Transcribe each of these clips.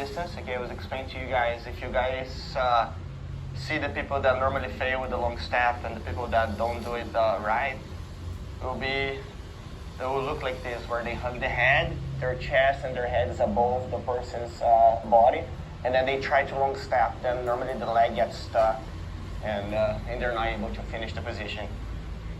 distance. Okay, I was explaining to you guys, if you guys see the people that normally fail with the long step and the people that don't do it right, it will look like this, where they hug the head, their chest and their head is above the person's body, and then they try to long step. Then normally the leg gets stuck, and they're not able to finish the position.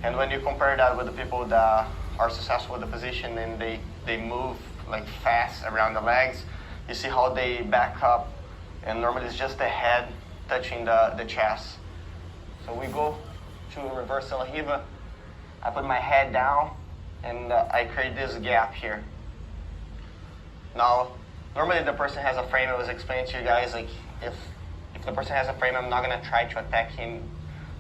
And when you compare that with the people that are successful with the position and they move like fast around the legs, you see how they back up, and normally it's just the head touching the chest. So we go to reverse La Riva. I put my head down, and I create this gap here. Now, normally the person has a frame. I was explaining to you guys, like if the person has a frame, I'm not gonna try to attack him.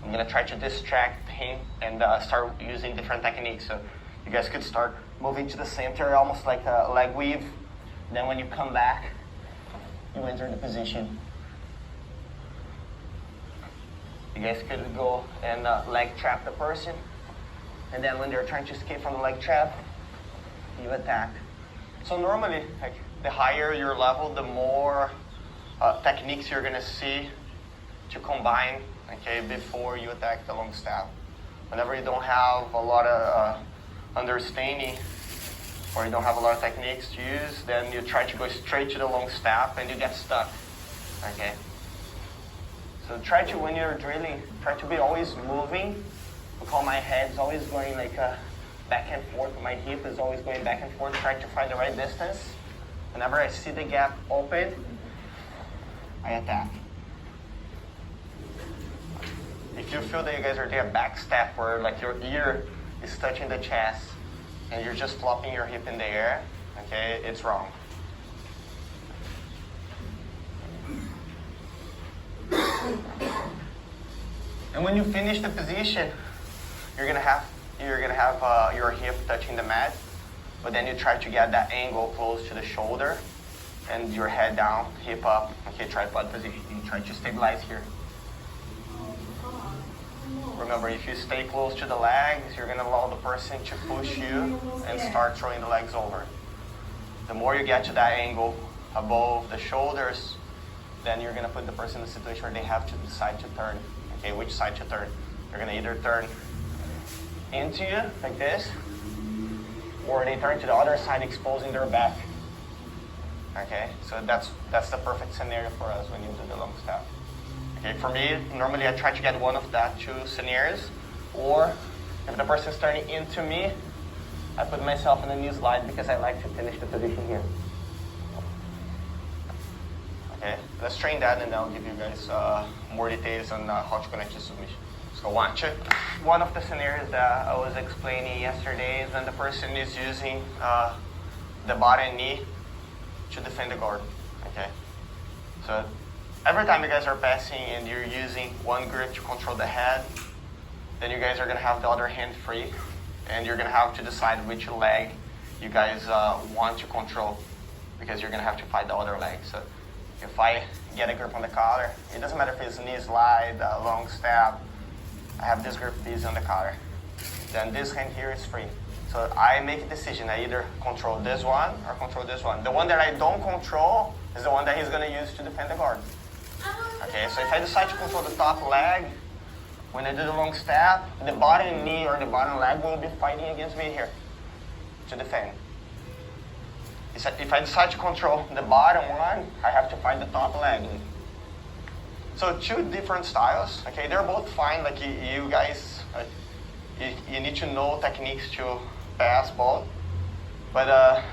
I'm gonna try to distract him and start using different techniques. So you guys could start moving to the center, almost like a leg weave. Then when you come back, you enter the position. You guys could go and leg trap the person. And then when they're trying to escape from the leg trap, you attack. So normally, like, the higher your level, the more techniques you're gonna see to combine, okay, before you attack the long step. Whenever you don't have a lot of understanding, or you don't have a lot of techniques to use, then you try to go straight to the long step and you get stuck, okay? So try to, when you're drilling, try to be always moving. Look how my head's always going like back and forth. My hip is always going back and forth, trying to find the right distance. Whenever I see the gap open, I attack. If you feel that you guys are doing a back step where like your ear is touching the chest and you're just flopping your hip in the air, okay, it's wrong. And when you finish the position, you're gonna have your hip touching the mat, but then you try to get that angle close to the shoulder and your head down, hip up, okay, tripod position. You try to stabilize here. Remember, if you stay close to the legs, you're gonna allow the person to push you and start throwing the legs over. The more you get to that angle above the shoulders, then you're gonna put the person in a situation where they have to decide to turn. Okay, which side to turn? They're gonna either turn into you, like this, or they turn to the other side, exposing their back. Okay, so that's the perfect scenario for us when you do the long step. Okay, for me, normally I try to get one of that two scenarios, or if the person's turning into me, I put myself in a new slide because I like to finish the position here. Okay, let's train that and I'll give you guys more details on how to connect your submission. Let's go watch it. One of the scenarios that I was explaining yesterday is when the person is using the bottom knee to defend the guard. Okay, so every time you guys are passing and you're using one grip to control the head, then you guys are gonna have the other hand free, and you're gonna have to decide which leg you guys want to control, because you're gonna have to fight the other leg. So if I get a grip on the collar, it doesn't matter if it's knee slide, long step, I have this grip, this on the collar. Then this hand here is free. So I make a decision, I either control this one or control this one. The one that I don't control is the one that he's gonna use to defend the guard. Okay, so if I decide to control the top leg, when I do the long step, the bottom knee or the bottom leg will be fighting against me here to defend. If I decide to control the bottom one, I have to fight the top leg. So two different styles, okay? They're both fine, like you guys, you need to know techniques to pass both, but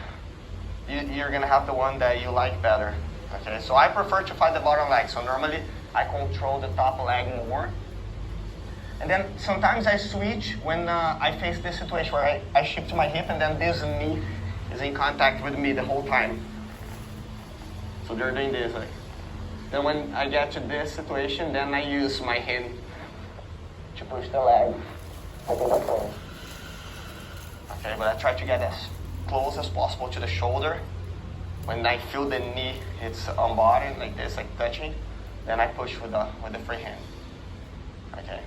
you're gonna have the one that you like better, okay? So I prefer to fight the bottom leg, so normally I control the top leg more. And then sometimes I switch when I face this situation where I shift to my hip and then this knee is in contact with me the whole time. So they're doing this. Like. Then when I get to this situation, then I use my hand to push the leg. Okay, but I try to get as close as possible to the shoulder. When I feel the knee, it's on body, like this, like touching, then I push with the free hand. Okay.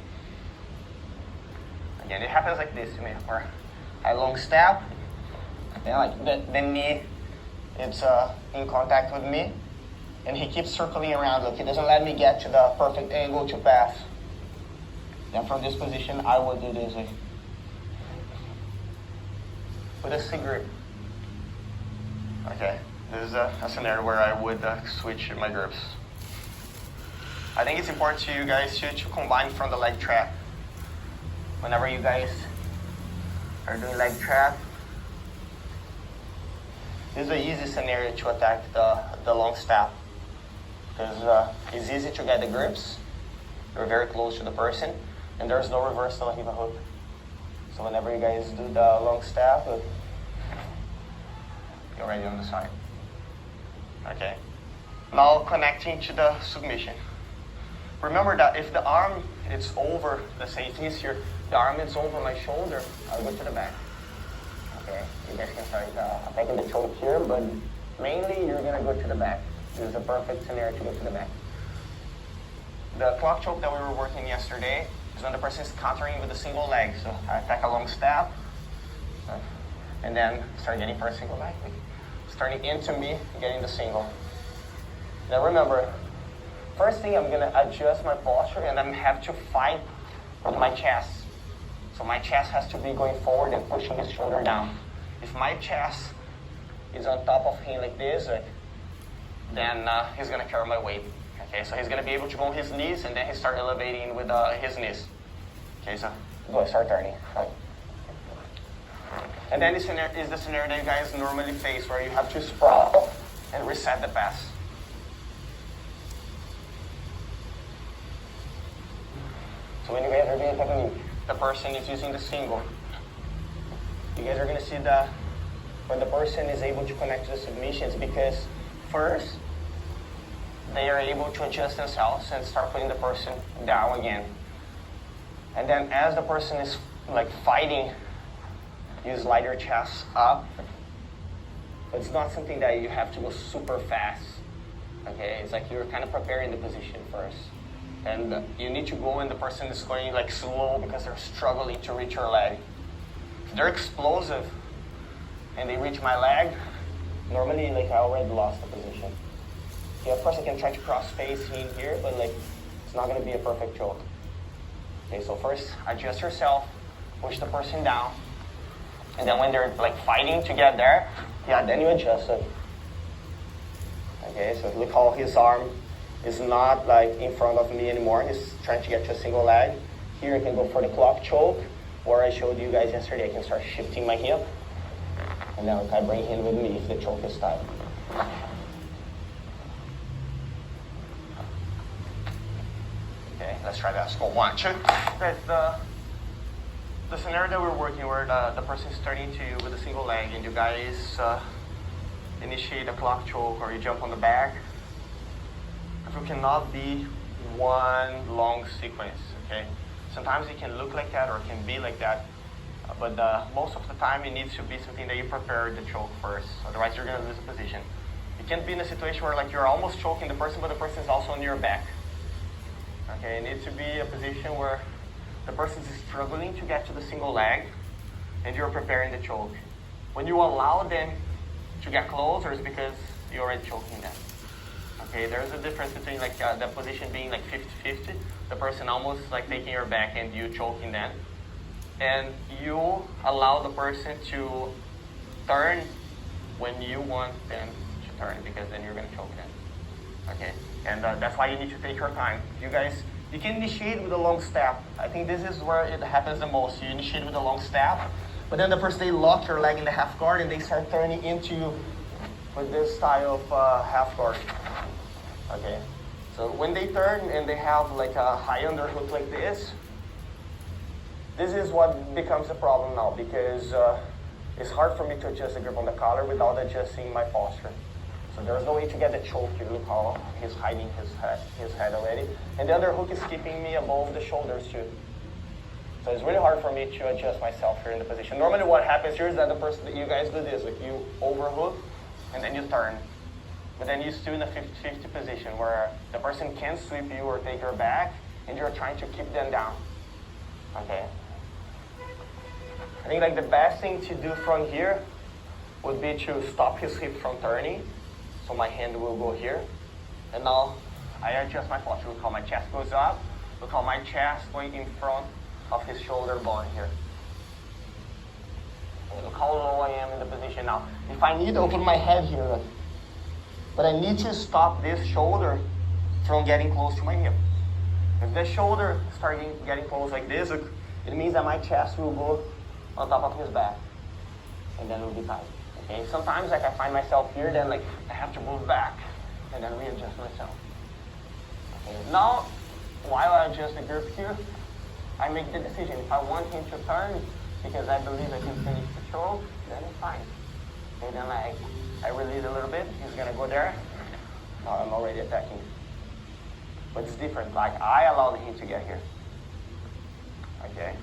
Again, it happens like this to me, where I long step, and like the knee, it's in contact with me, And he keeps circling around. Look, he doesn't let me get to the perfect angle to pass. Then from this position, I will do this with a C grip. Okay, this is a scenario where I would switch my grips. I think it's important to you guys to combine from the leg trap. Whenever you guys are doing leg trap, this is an easy scenario to attack the long step. Because it's easy to get the grips, you're very close to the person, and there's no reversal of the hook. So whenever you guys do the long step, you're already on the side. Okay. Now connecting to the submission. Remember that if the arm is over, let's say it's easier, the arm is over my shoulder, I'll go to the back. Okay, you guys can start attacking the choke here, but mainly you're gonna go to the back. This is a perfect scenario to go to the back. The clock choke that we were working yesterday is when the person is countering with a single leg. So I attack a long step, and then start getting for a single leg. Starting into me, getting the single. Now remember, first thing I'm gonna adjust my posture and I have to fight with my chest. So my chest has to be going forward and pushing his shoulder down. If my chest is on top of him like this, then he's gonna carry my weight. Okay, so he's gonna be able to go on his knees and then he start elevating with his knees. Okay, so go start turning. Right. And then this is the scenario that you guys normally face where you have to sprawl and reset the pass. So when you guys are doing technique, the person is using the single. You guys are gonna see when the person is able to connect to the submissions because first, they are able to adjust themselves and start putting the person down again. And then as the person is like fighting, you slide your chest up. But it's not something that you have to go super fast. Okay, it's like you're kind of preparing the position first. And you need to go when the person is going like slow because they're struggling to reach your leg. If they're explosive and they reach my leg, normally like I already lost the position. Okay, of course I can try to cross face in here, but like it's not gonna be a perfect choke. Okay, so first adjust yourself, push the person down, and then when they're like fighting to get there, yeah, then you adjust it. Okay, so look how his arm is not like in front of me anymore. He's trying to get to a single leg. Here I can go for the clock choke, where I showed you guys yesterday. I can start shifting my hip, and then I bring him with me if the choke is tight. Okay, let's try that. Let's go 1, 2. Okay, the scenario that we're working where the person is starting to with a single leg and you guys initiate a clock choke or you jump on the back. It cannot be one long sequence, okay? Sometimes it can look like that or it can be like that, but most of the time it needs to be something that you prepare the choke first, otherwise you're gonna lose a position. You can't be in a situation where like you're almost choking the person, but the person is also on your back. Okay, it needs to be a position where the person is struggling to get to the single leg and you're preparing the choke. When you allow them to get closer, it's because you're already choking them. Okay, there's a difference between like the position being like 50-50, the person almost like taking your back and you choking them, and you allow the person to turn when you want them to turn because then you're going to choke them. Okay, and that's why you need to take your time. You guys, you can initiate with a long step. I think this is where it happens the most. You initiate with a long step, but then the person, they lock your leg in the half guard and they start turning into with this style of half guard. Okay, so when they turn and they have like a high underhook like this is what becomes a problem now because it's hard for me to adjust the grip on the collar without adjusting my posture. So there's no way to get the choke here. Look how he's hiding his head already. And the underhook is keeping me above the shoulders too. So it's really hard for me to adjust myself here in the position. Normally what happens here is that the person, you guys do this, like you overhook and then you turn. But then you're still in a 50-50 position where the person can sweep you or take your back and you're trying to keep them down. Okay. I think like the best thing to do from here would be to stop his hip from turning. So my hand will go here. And now I adjust my posture. Look how my chest goes up. Look how my chest going in front of his shoulder bone here. And look how low I am in the position now. If I need to open my head here, look. But I need to stop this shoulder from getting close to my hip. If the shoulder starts getting close like this, it means that my chest will go on top of his back. And then it will be tight. Okay? Sometimes like I find myself here, then like I have to move back and then readjust myself. Okay. Now, while I adjust the grip here, I make the decision. If I want him to turn because I believe I can finish the choke, then it's fine. Okay, then I release a little bit. He's gonna go there. Now I'm already attacking. But it's different. Like I allowed him to get here. Okay.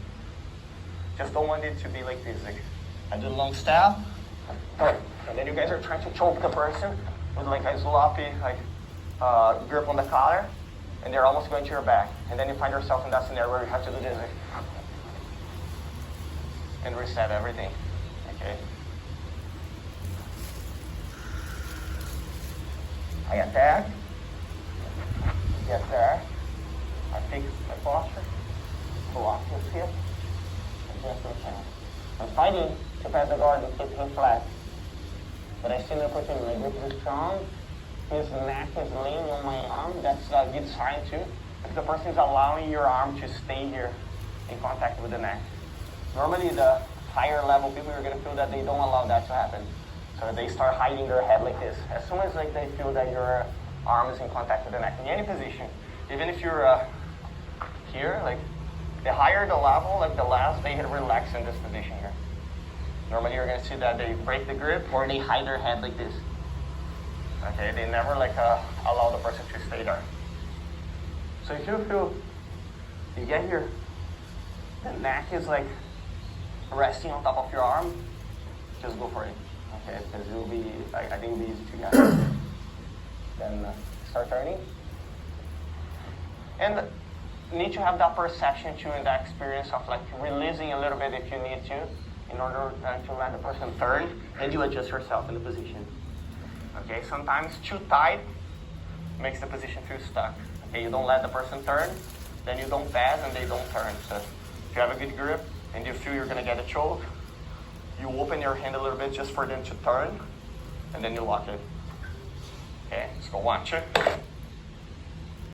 Just don't want it to be like this. Like I do long step, and then you guys are trying to choke the person with like a sloppy grip on the collar, and they're almost going to your back. And then you find yourself in that scenario where you have to do this and reset everything. Okay. I attack. Get there. I fix my posture. Block his hip. Adjust my chest. I'm fighting to pass the guard and keep him flat. But I see an opportunity. My grip is strong. His neck is laying on my arm. That's a good sign too. If the person is allowing your arm to stay here in contact with the neck. Normally the higher level people, you're going to feel that they don't allow that to happen. So they start hiding their head like this. As soon as like they feel that your arm is in contact with the neck, in any position, even if you're here, like the higher the level, like the less they relax in this position here. Normally you're going to see that they break the grip or they hide their head like this. Okay, they never like allow the person to stay there. So if you feel, you get here, the neck is like resting on top of your arm, just go for it. Okay, because it will be, I think it will be easy to get. Then start turning. And you need to have that perception too and that experience of like releasing a little bit if you need to in order to let the person turn, and you adjust yourself in the position. Okay, sometimes too tight makes the position feel stuck. Okay, you don't let the person turn, then you don't pass and they don't turn. So if you have a good grip and you feel you're gonna get a choke, you open your hand a little bit just for them to turn, and then you lock it. Okay, let's go 1, 2.